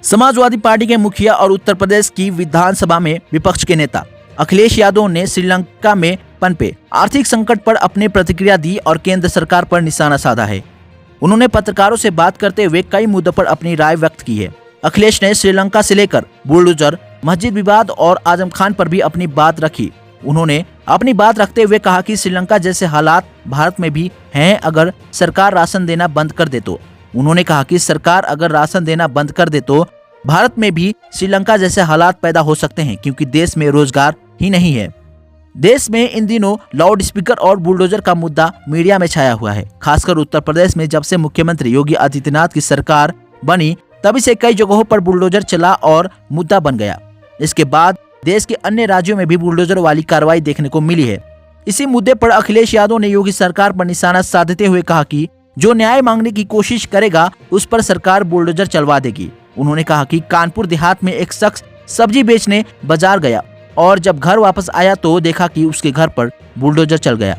Samajwadi party के मुखिया और उत्तर प्रदेश की विधानसभा में विपक्ष के नेता अखिलेश यादव ने श्रीलंका में पनपे आर्थिक संकट पर अपनी प्रतिक्रिया दी और केंद्र सरकार पर निशाना साधा है। उन्होंने पत्रकारों से बात करते हुए कई मुद्दों पर अपनी राय व्यक्त की है। अखिलेश ने श्रीलंका से लेकर बुलडोजर, मस्जिद विवाद और आजम खान पर भी अपनी बात रखी। उन्होंने अपनी बात रखते हुए कहा कि श्रीलंका जैसे हालात भारत में भी हैं अगर सरकार राशन देना बंद कर दे तो। उन्होंने कहा कि सरकार अगर राशन देना बंद कर दे तो भारत में भी श्रीलंका जैसे हालात पैदा हो सकते हैं, क्योंकि देश में रोजगार ही नहीं है। देश में इन दिनों लाउड स्पीकर और बुलडोजर का मुद्दा मीडिया में छाया हुआ है। खासकर उत्तर प्रदेश में जब से मुख्यमंत्री योगी आदित्यनाथ की सरकार बनी तभी से कई जगहों पर बुलडोजर चला और मुद्दा बन गया। इसके बाद देश के अन्य राज्यों में भी बुलडोजर वाली कार्रवाई देखने को मिली है। इसी मुद्दे पर अखिलेश यादव ने योगी सरकार पर निशाना साधते हुए कहा कि जो न्याय मांगने की कोशिश करेगा उस पर सरकार बुलडोजर चलवा देगी। उन्होंने कहा कि कानपुर देहात में एक शख्स सब्जी बेचने बाजार गया और जब घर वापस आया तो देखा कि उसके घर पर बुलडोजर चल गया।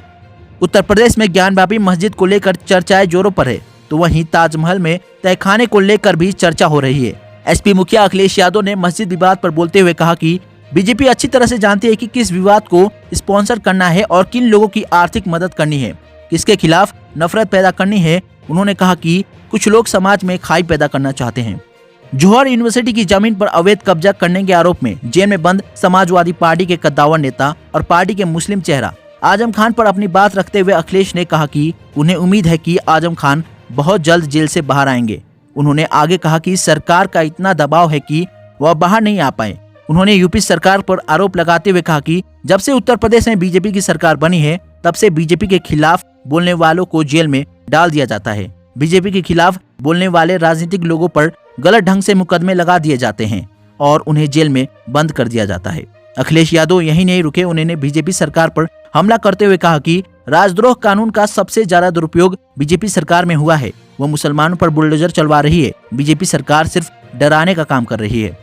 उत्तर प्रदेश में ज्ञानवापी मस्जिद को लेकर चर्चाएं जोरों पर है, तो वहीं ताजमहल में तहखाने को लेकर भी चर्चा हो रही है। एसपी मुखिया अखिलेश यादव ने मस्जिद विवाद पर बोलते हुए कहा कि बीजेपी अच्छी तरह से जानती है कि किस विवाद को स्पॉन्सर करना है और किन लोगों की आर्थिक मदद करनी है, किसके खिलाफ नफरत पैदा करनी है। उन्होंने कहा कि कुछ लोग समाज में खाई पैदा करना चाहते हैं। जौहर यूनिवर्सिटी की जमीन पर अवैध कब्जा करने के आरोप में जेल में बंद समाजवादी पार्टी के कद्दावर नेता और पार्टी के मुस्लिम चेहरा आजम खान पर अपनी बात रखते हुए अखिलेश ने कहा कि उन्हें उम्मीद है कि आजम खान बहुत जल्द जेल से बाहर आएंगे। उन्होंने आगे कहा कि सरकार का इतना दबाव है कि वह बाहर नहीं आ पाए। उन्होंने यूपी सरकार पर आरोप लगाते हुए कहा कि जब से उत्तर प्रदेश में बीजेपी की सरकार बनी है तब से बीजेपी के खिलाफ बोलने वालों को जेल में डाल दिया जाता है। बीजेपी के खिलाफ बोलने वाले राजनीतिक लोगों पर गलत ढंग से मुकदमे लगा दिए जाते हैं और उन्हें जेल में बंद कर दिया जाता है। अखिलेश यादव यही नहीं रुके, उन्होंने बीजेपी सरकार पर हमला करते हुए कहा कि राजद्रोह कानून का सबसे ज्यादा दुरुपयोग बीजेपी सरकार में हुआ है। वो मुसलमानों पर बुलडोजर चलवा रही है। बीजेपी सरकार सिर्फ डराने का काम कर रही है।